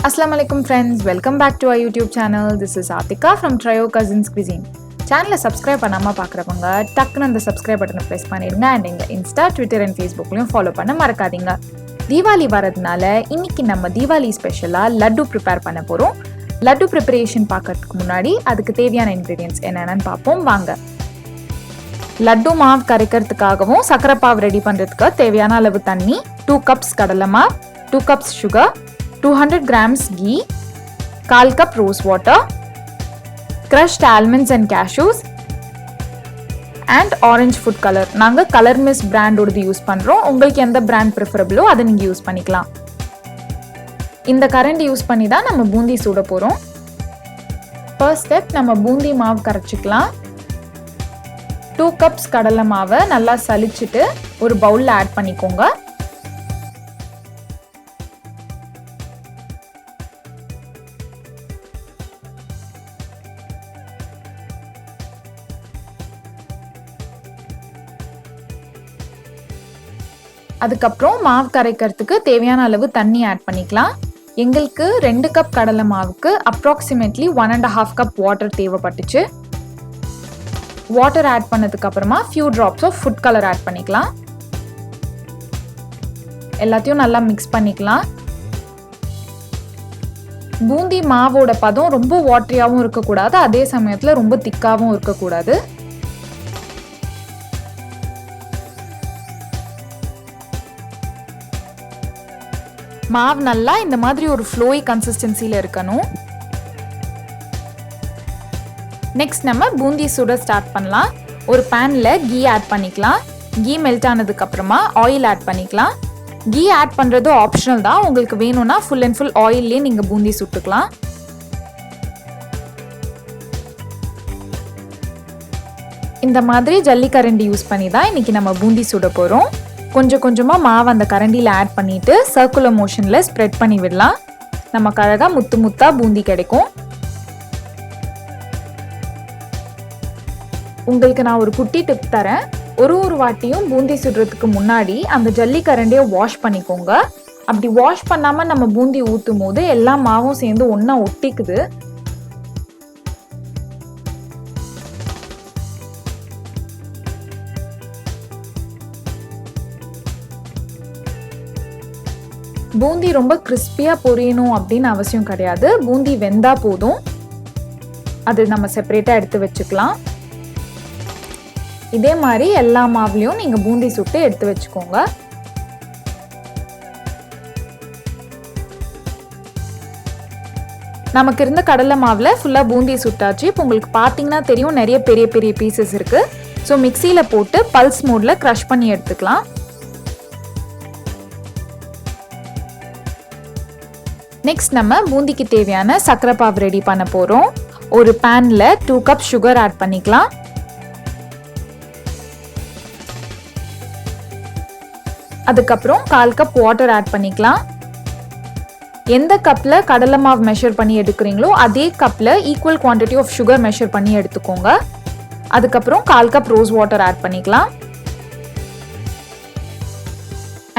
Assalamualaikum friends, welcome back to our YouTube channel. This is Atika from Trio Cousins Cuisine. Channel subscribe பண்ணாம பார்க்கறவங்க டக்குனு அந்த subscribe பட்டனை press பண்ணிடுங்க and எங்க Insta, Twitter and Facebookலயும் follow பண்ண மறக்காதீங்க. தீபாவளி வரதுனால இன்னைக்கு நம்ம தீபாவளி ஸ்பெஷலா லட்டு prepare பண்ண போறோம். லட்டு preparation பார்க்கிறதுக்கு முன்னாடி அதுக்கு தேவையான ingredients என்னென்னன்னு பாப்போம் வாங்க. லட்டு மாவு கரைக்கிறதுக்காகவும் சக்கரை பாவு ரெடி பண்றதுக்கு தேவையான அளவு தண்ணி, 2 cups கடலை மாவு, 2 cups sugar, 200 grams ghee, 1/4 cup rose water, crushed almonds and cashews, and orange food color. நாங்க கலர் மிஸ் பிராண்ட் ஓடது யூஸ் பண்றோம். உங்களுக்கு எந்த பிராண்ட் ப்ரிஃபரபிளோ அதை நீங்க யூஸ் பண்ணிக்கலாம். இந்த கரண்டி யூஸ் பண்ணி தான் நம்ம பூந்தி சுட போறோம். ஃபர்ஸ்ட் ஸ்டெப் நம்ம பூந்தி மாவு கரைச்சிக்கலாம். 2 cups கடலை மாவை நல்லா சலிச்சிட்டு ஒரு பவுல்ல ஆட் பண்ணிக்கோங்க. அதுக்கப்புறம் மாவு கரைக்கிறதுக்கு தேவையான அளவு தண்ணி ஆட் பண்ணிக்கலாம். எங்களுக்கு 2 கப் கடலை மாவுக்கு அப்ராக்சிமேட்லி 1.5 கப் வாட்டர் தேவைப்பட்டுச்சு. வாட்டர் ஆட் பண்ணதுக்கு அப்புறமா few drops of food colour add பண்ணிக்கலாம். எல்லாத்தையும் நல்லா மிக்ஸ் பண்ணிக்கலாம். பூந்தி மாவோட பதம் ரொம்ப வாட்டரியாகவும் இருக்கக்கூடாது, அதே சமயத்தில் ரொம்ப திக்காகவும் இருக்கக்கூடாது. மாவு நல்லா இந்த மாதிரி ஒரு ஃப்ளோயி கன்சிஸ்டன்சில இருக்கணும். நெக்ஸ்ட் நம்ம பூந்தி சுட ஸ்டார்ட் பண்ணலாம். ஒரு பேன்ல கீ ஆட் பண்ணிக்கலாம். கீ மெல்ட் ஆனதுக்கு அப்புறமா ஆயில் ஆட் பண்ணிக்கலாம். கீ ஆட் பண்றது ஆப்ஷனல் தான், உங்களுக்கு வேணும்னா ஃபுல் அண்ட் ஃபுல் ஆயில்லே நீங்க பூந்தி சுட்டுக்கலாம். இந்த மாதிரி ஜல்லி கரண்டி யூஸ் பண்ணி தான் இன்னைக்கு நம்ம பூந்தி சுட போறோம். கொஞ்சம் கொஞ்சமாக மாவு அந்த கரண்டியில் ஆட் பண்ணிட்டு சர்க்குலர் மோஷனில் ஸ்ப்ரெட் பண்ணி விடலாம். நமக்கு அழகாக முத்து முத்தா பூந்தி கிடைக்கும். உங்களுக்கு நான் ஒரு குட்டி டிப் தரேன். ஒரு வாட்டியும் பூந்தி சுடுறதுக்கு முன்னாடி அந்த ஜல்லி கரண்டியை வாஷ் பண்ணிக்கோங்க. அப்படி வாஷ் பண்ணாமல் நம்ம பூந்தி ஊற்றும் போது எல்லா மாவும் சேர்ந்து ஒன்றா ஒட்டிக்குது. பூந்தி ரொம்ப கிறிஸ்பியாக பொரியணும் அப்படின்னு அவசியம் கிடையாது. பூந்தி வெந்தா போதும். அது நம்ம செப்பரேட்டாக எடுத்து வச்சுக்கலாம். இதே மாதிரி எல்லா மாவுலையும் நீங்கள் பூந்தி சுட்டு எடுத்து வச்சுக்கோங்க. நமக்கு இருந்த கடலை மாவில் ஃபுல்லாக பூந்தி சுட்டாச்சு. இப்போ உங்களுக்கு பார்த்தீங்கன்னா தெரியும் நிறைய பெரிய பெரிய பீசஸ் இருக்குது. ஸோ மிக்சியில் போட்டு பல்ஸ் மோடில் க்ரஷ் பண்ணி எடுத்துக்கலாம். நெக்ஸ்ட் நம்ம பூந்திக்கு தேவையான சக்கரை பாவு ரெடி பண்ண போறோம். ஒரு பேன்ல 2 கப் சுகர் ஆட் பண்ணிக்கலாம். அதுக்கப்புறம் 1/4 கப் வாட்டர் ஆட் பண்ணிக்கலாம். எந்த கப்ல கடலை மாவு மெஷர் பண்ணி எடுக்கிறீங்களோ அதே கப்ல equal quantity of sugar measure பண்ணி எடுத்துக்கோங்க. அதுக்கப்புறம் 1/4 கப் ரோஸ் வாட்டர் ஆட் பண்ணிக்கலாம்.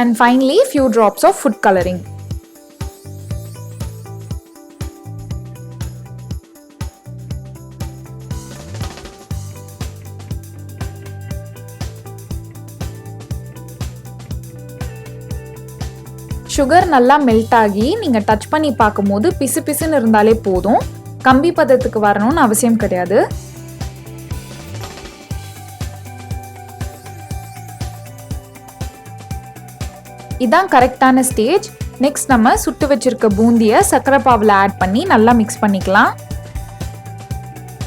And finally few drops of food colouring. Sugar நல்லா மெல்ட் ஆகி நீங்கள் டச் பண்ணி பார்க்கும்போது பிசு பிசுன்னு இருந்தாலே போதும். கம்பி பதத்துக்கு வரணும்னு அவசியம் கிடையாது. இதான் கரெக்டான ஸ்டேஜ். நெக்ஸ்ட் நம்ம சுட்டு வச்சிருக்க பூந்தியை சக்கரை பாவில் ஆட் பண்ணி நல்லா மிக்ஸ் பண்ணிக்கலாம்.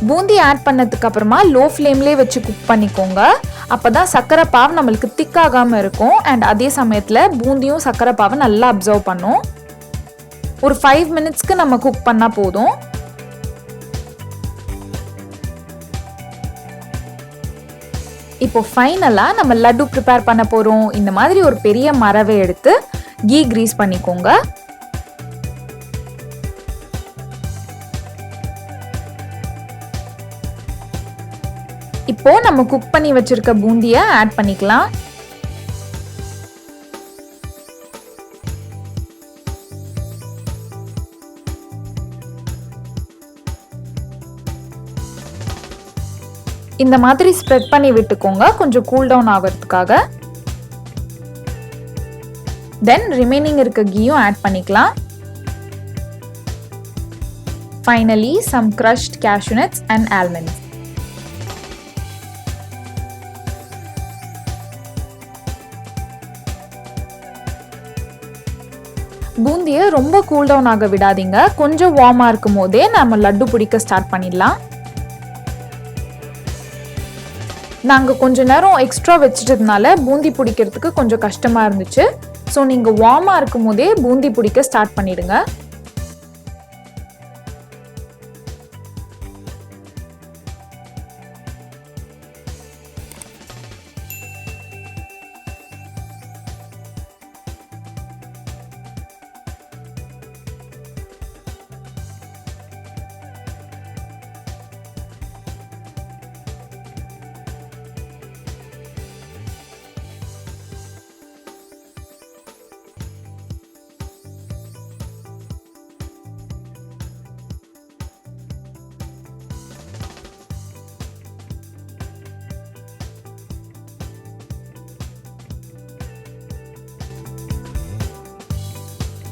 பூந்தி ஆட் பண்ணதுக்கு அப்புறமா லோ ஃப்ளேம்லேயே வச்சு குக் பண்ணிக்கோங்க. அப்போதான் சக்கரை பாவு நம்மளுக்கு திக்காகாமல் இருக்கும். அண்ட் அதே சமயத்தில் பூந்தியும் சக்கரை பாவை நல்லா அப்சர்வ் பண்ணும். ஒரு 5 மினிட்ஸ்க்கு நம்ம குக் பண்ணால் போதும். இப்போ ஃபைனலாக நம்ம லட்டு ப்ரிப்பேர் பண்ண போகிறோம். இந்த மாதிரி ஒரு பெரிய மரவை எடுத்து கீ கிரீஸ் பண்ணிக்கோங்க. இப்போ நம்ம குக் பண்ணி வச்சிருக்க பூந்தியை ஆட் பண்ணிக்கலாம். இந்த மாதிரி ஸ்ப்ரெட் பண்ணி விட்டுக்கோங்க கொஞ்சம் கூல் டவுன் ஆகிறதுக்காக. தென் ரிமைனிங் இருக்க கீயும் ஆட் பண்ணிக்கலாம். Finally some crushed cashew nuts and almonds. பூந்தியை ரொம்ப கூல் டவுன் ஆக விடாதீங்க. கொஞ்சம் வார்மா இருக்கும் போதே நம்ம லட்டு பிடிக்க ஸ்டார்ட் பண்ணிடலாம். நாங்கள் கொஞ்ச நேரம் எக்ஸ்ட்ரா வச்சுட்டதுனால பூந்தி பிடிக்கிறதுக்கு கொஞ்சம் கஷ்டமாக இருந்துச்சு. ஸோ நீங்கள் வார்மாக இருக்கும் போதே பூந்தி பிடிக்க ஸ்டார்ட் பண்ணிடுங்க.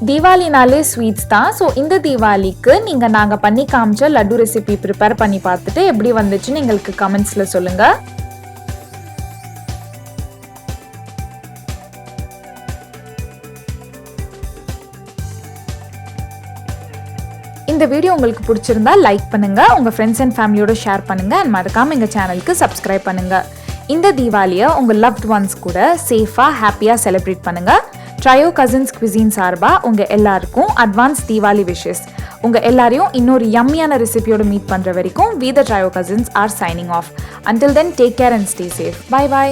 தீபாவளினாலே ஸ்வீட்ஸ் தான். ஸோ இந்த தீபாவளிக்கு நீங்கள் நாங்கள் பண்ணி காமிச்ச லட்டு ரெசிபி ப்ரிப்பேர் பண்ணி பார்த்துட்டு எப்படி வந்துச்சுன்னு எங்களுக்கு கமெண்ட்ஸில் சொல்லுங்கள். இந்த வீடியோ உங்களுக்கு பிடிச்சிருந்தா லைக் பண்ணுங்கள், உங்கள் ஃப்ரெண்ட்ஸ் அண்ட் ஃபேமிலியோட ஷேர் பண்ணுங்கள் அண்ட் மறக்காமல் எங்கள் சேனலுக்கு சப்ஸ்கிரைப் பண்ணுங்கள். இந்த தீபாவளியை உங்கள் லவ்ட் ஒன்ஸ் கூட சேஃபாக ஹாப்பியாக செலிப்ரேட் பண்ணுங்கள். ட்ரையோ கசின்ஸ் குவிசீன் சார்பா உங்கள் எல்லாருக்கும் அட்வான்ஸ் தீபாவளி விஷஸ். உங்கள் எல்லாரையும் இன்னொரு யம்மியான ரெசிபியோட மீட் பண்ணுற வரைக்கும் we the Trio Cousins are signing off. Until then, take care and stay safe. Bye bye.